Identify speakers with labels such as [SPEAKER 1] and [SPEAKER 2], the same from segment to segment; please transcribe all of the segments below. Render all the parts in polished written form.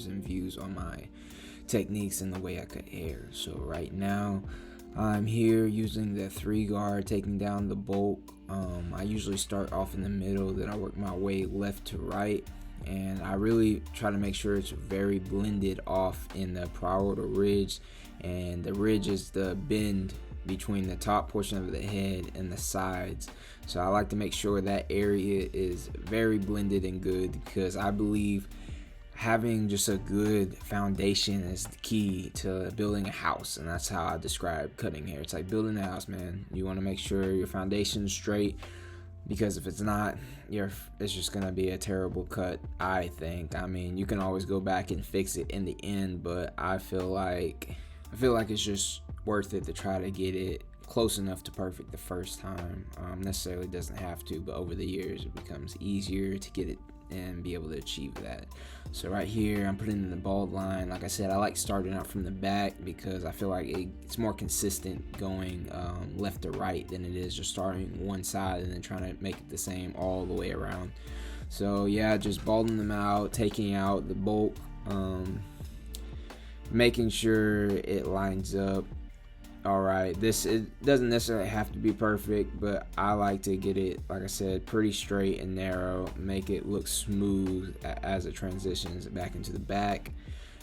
[SPEAKER 1] and views on my techniques and the way I cut hair. So right now I'm here using the 3 guard, taking down the bulk. I usually start off in the middle, then I work my way left to right, and I really try to make sure it's very blended off in the parietal ridge, and the ridge is the bend between the top portion of the head and the sides. So I like to make sure that area is very blended and good, because I believe having just a good foundation is the key to building a house, and that's how I describe cutting hair. It's like building a house, man. You want to make sure your foundation's straight, because if it's not, it's just gonna be a terrible cut, I think. I mean, you can always go back and fix it in the end, but I feel like it's just worth it to try to get it close enough to perfect the first time. Necessarily doesn't have to, but over the years it becomes easier to get it and be able to achieve that. So right here I'm putting in the bald line. Like I said, I like starting out from the back because I feel like it's more consistent going left to right than it is just starting one side and then trying to make it the same all the way around. So yeah, just balding them out, taking out the bulk, making sure it lines up alright. It doesn't necessarily have to be perfect, but I like to get it, like I said, pretty straight and narrow, make it look smooth as it transitions back into the back.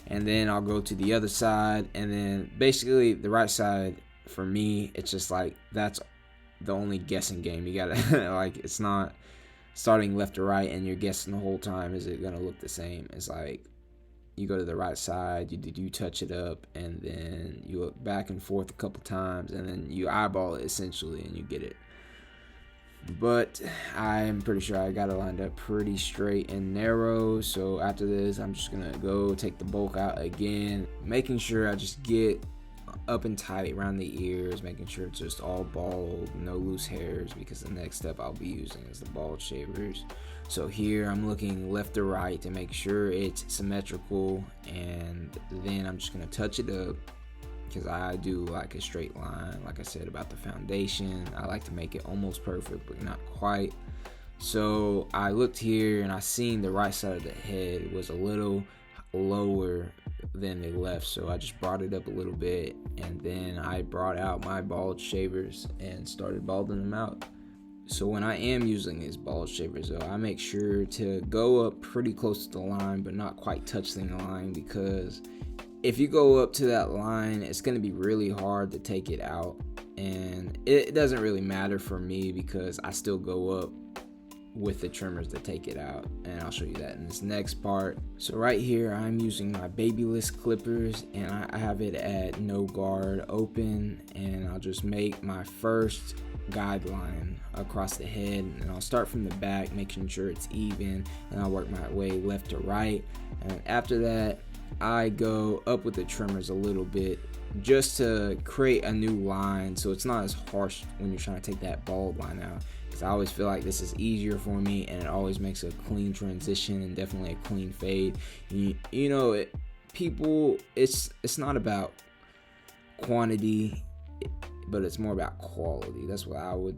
[SPEAKER 1] And then I'll go to the other side, and then basically the right side, for me, it's just like that's the only guessing game. You gotta like, it's not starting left to right and you're guessing the whole time, is it gonna look the same? It's like you go to the right side, you touch it up, and then you look back and forth a couple times, and then you eyeball it essentially, and you get it. But I'm pretty sure I got it lined up pretty straight and narrow. So after this, I'm just gonna go take the bulk out again, making sure I just get up and tight around the ears, making sure it's just all bald, no loose hairs, because the next step I'll be using is the bald shavers. So here I'm looking left to right to make sure it's symmetrical, and then I'm just gonna touch it up, because I do like a straight line. Like I said about the foundation, I like to make it almost perfect but not quite. So I looked here and I seen the right side of the head was a little lower than the left, so I just brought it up a little bit, and then I brought out my bald shavers and started balding them out. So when I am using these bald shavers though, I make sure to go up pretty close to the line but not quite touching the line, because if you go up to that line, it's going to be really hard to take it out, and it doesn't really matter for me because I still go up with the trimmers to take it out, and I'll show you that in this next part. So right here I'm using my babyless clippers, and I have it at no guard open, and I'll just make my first guideline across the head, and I'll start from the back, making sure it's even, and I'll work my way left to right. And after that I go up with the trimmers a little bit just to create a new line, so it's not as harsh when you're trying to take that bald line out, because I always feel like this is easier for me, and it always makes a clean transition and definitely a clean fade. You know, it's not about quantity, but it's more about quality. That's what I would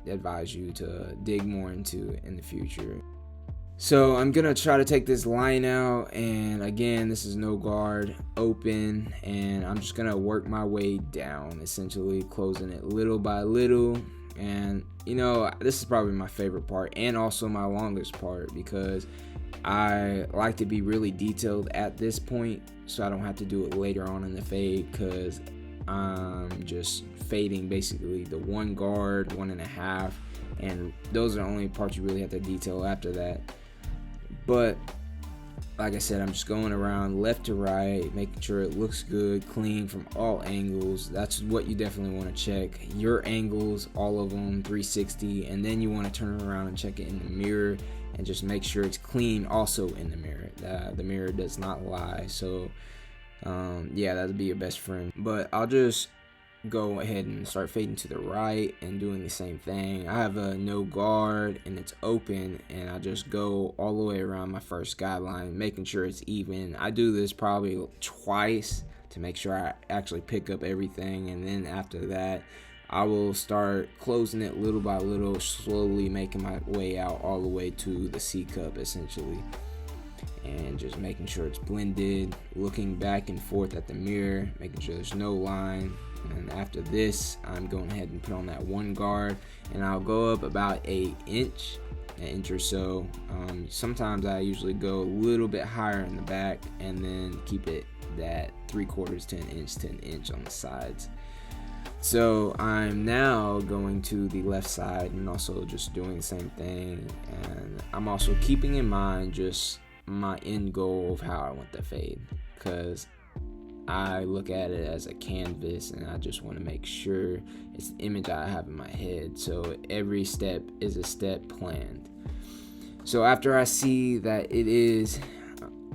[SPEAKER 1] advise you to dig more into in the future. So I'm gonna try to take this line out, and again, this is no guard open, and I'm just gonna work my way down, essentially closing it little by little. And you know, this is probably my favorite part and also my longest part, because I like to be really detailed at this point so I don't have to do it later on in the fade, because I'm just fading basically the 1 guard, 1.5, and those are the only parts you really have to detail after that. But like I said, I'm just going around left to right, making sure it looks good, clean from all angles. That's what you definitely want to check. Your angles, all of them, 360, and then you want to turn around and check it in the mirror and just make sure it's clean also in the mirror. The mirror does not lie. So yeah, that'd be your best friend. But I'll just go ahead and start fading to the right and doing the same thing. I have a no guard and it's open, and I just go all the way around my first guideline, making sure it's even. I do this probably twice to make sure I actually pick up everything, and then after that I will start closing it little by little, slowly making my way out all the way to the C cup essentially. and just making sure it's blended, looking back and forth at the mirror, making sure there's no line. And after this, I'm going ahead and put on that one guard, and I'll go up about an inch or so. Sometimes I usually go a little bit higher in the back and then keep it that 3/4 to an inch on the sides. So I'm now going to the left side and also just doing the same thing, and I'm also keeping in mind just my end goal of how I want the fade, because I look at it as a canvas and I just want to make sure it's the image I have in my head. So every step is a step planned. So after I see that it is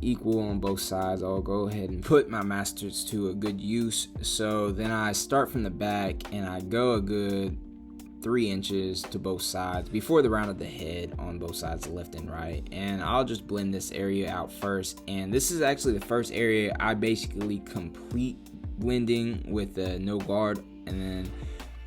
[SPEAKER 1] equal on both sides, I'll go ahead and put my masters to a good use. So then I start from the back and I go a good 3 inches to both sides before the round of the head on both sides, left and right, and I'll just blend this area out first. And this is actually the first area I basically complete blending with the no guard, and then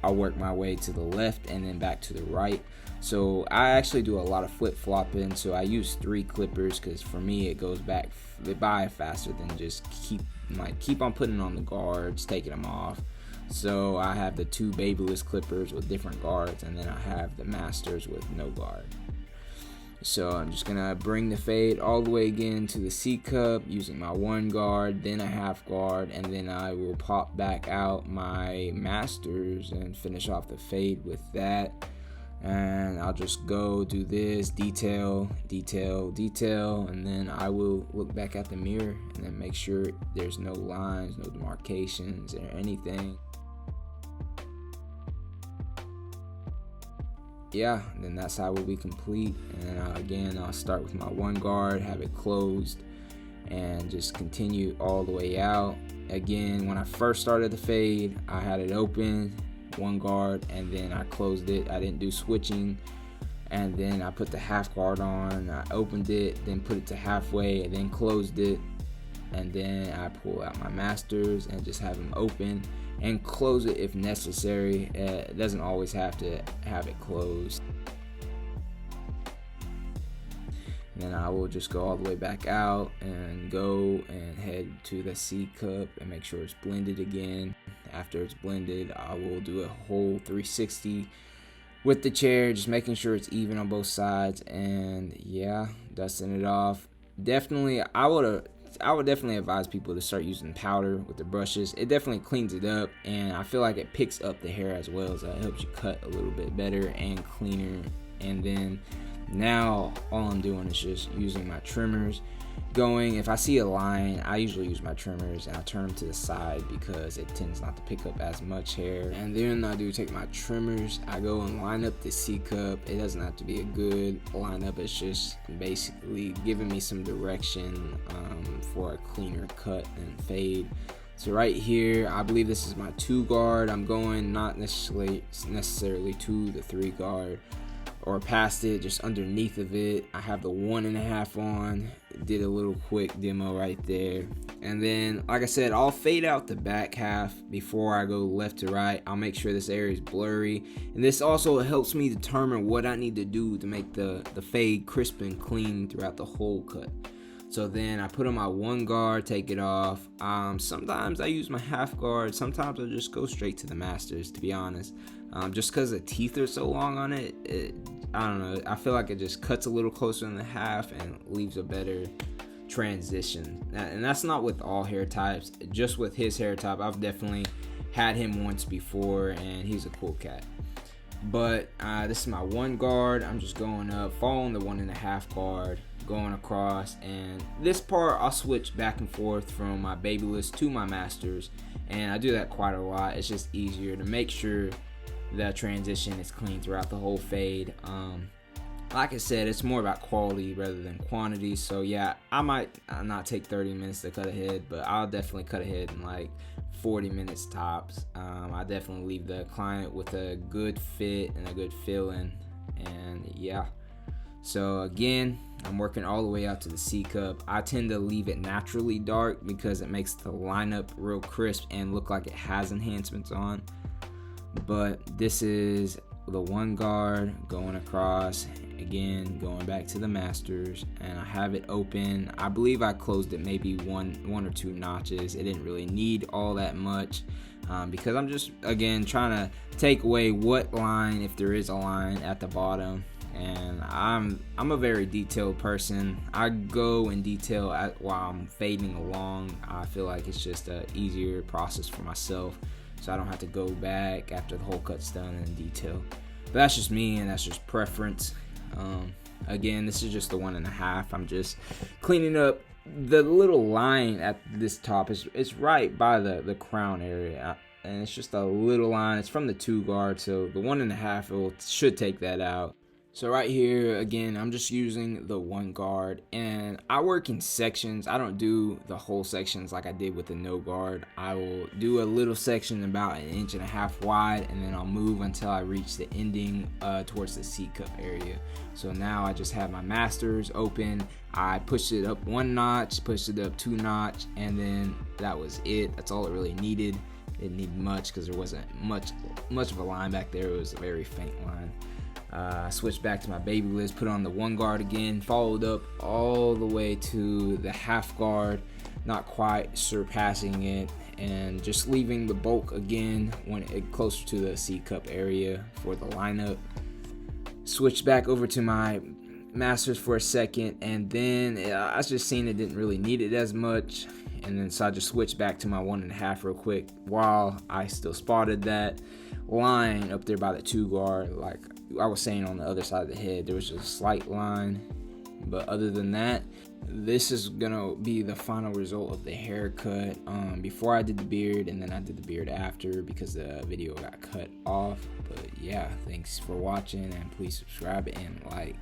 [SPEAKER 1] I'll work my way to the left and then back to the right. So I actually do a lot of flip-flopping, so I use 3 clippers because for me it goes by faster than just keep on putting on the guards, taking them off. So I have the 2 babyless clippers with different guards, and then I have the masters with no guard. So I'm just gonna bring the fade all the way again to the C cup using my 1 guard, then a half guard, and then I will pop back out my masters and finish off the fade with that. And I'll just go do this detail, and then I will look back at the mirror and then make sure there's no lines, no demarcations or anything. Yeah, then that's how we'll be complete. And then again, I'll start with my 1 guard, have it closed, and just continue all the way out. Again, when I first started the fade, I had it open, 1 guard, and then I closed it. I didn't do switching, and then I put the half guard on, I opened it, then put it to halfway, and then closed it, and then I pull out my masters and just have them open and close it if necessary. It doesn't always have to have it closed. And then I will just go all the way back out and go and head to the C cup and make sure it's blended again. After it's blended, I will do a whole 360 with the chair, just making sure it's even on both sides, and yeah, dusting it off. Definitely, I would definitely advise people to start using powder with the brushes. It definitely cleans it up, and I feel like it picks up the hair as well, so it helps you cut a little bit better and cleaner. And then now all I'm doing is just using my trimmers. If I see a line, I usually use my trimmers and I turn them to the side because it tends not to pick up as much hair. And then I do take my trimmers, I go and line up the C cup. It doesn't have to be a good lineup, it's just basically giving me some direction for a cleaner cut and fade. So right here, I believe this is my 2 guard. I'm going not necessarily to the 3 guard or past it, just underneath of it. I have the 1.5 on. Did a little quick demo right there. And then, like I said, I'll fade out the back half before I go left to right. I'll make sure this area is blurry. And this also helps me determine what I need to do to make the fade crisp and clean throughout the whole cut. So then I put on my 1 guard, take it off. Sometimes I use my half guard. Sometimes I just go straight to the masters, to be honest. Just because the teeth are so long on it, I don't know. I feel like it just cuts a little closer in the half and leaves a better transition. And that's not with all hair types. Just with his hair type, I've definitely had him once before, and he's a cool cat. But this is my 1 guard. I'm just going up, following the 1.5 guard, going across, and this part I'll switch back and forth from my babyless to my masters, and I do that quite a lot. It's just easier to make sure that transition is clean throughout the whole fade. Like I said, it's more about quality rather than quantity. So yeah, I might not take 30 minutes to cut a head, but I'll definitely cut a head in like 40 minutes tops. I definitely leave the client with a good fit and a good feeling, and yeah. So again, I'm working all the way out to the C cup. I tend to leave it naturally dark because it makes the lineup real crisp and look like it has enhancements on. But this is the 1 guard going across, again, going back to the masters, and I have it open. I believe I closed it maybe one or two notches. It didn't really need all that much, because I'm just, again, trying to take away what line, if there is a line at the bottom. And I'm a very detailed person. I go in detail while I'm fading along. I feel like it's just a easier process for myself, so I don't have to go back after the whole cut's done in detail. But that's just me, and that's just preference. Again, this is just the 1.5. I'm just cleaning up the little line at this top. It's right by the crown area, and it's just a little line. It's from the 2 guard, so the 1.5 should take that out. So right here, again, I'm just using the 1 guard, and I work in sections. I don't do the whole sections like I did with the no guard. I will do a little section about 1.5 inches wide, and then I'll move until I reach the ending towards the C cup area. So now I just have my masters open. I pushed it up 1 notch, pushed it up 2 notch, and then that was it. That's all it really needed. It didn't need much because there wasn't much of a line back there. It was a very faint line. I switched back to my baby list, put on the 1 guard again, followed up all the way to the half guard, not quite surpassing it, and just leaving the bulk again when it closer to the C cup area for the lineup. Switched back over to my masters for a second, and then I was just seeing it didn't really need it as much, and then so I just switched back to my 1.5 real quick while I still spotted that line up there by the 2 guard. Like I was saying, on the other side of the head there was just a slight line, but other than that, this is gonna be the final result of the haircut. Before I did the beard, and then I did the beard after because the video got cut off. But yeah, thanks for watching, and please subscribe and like.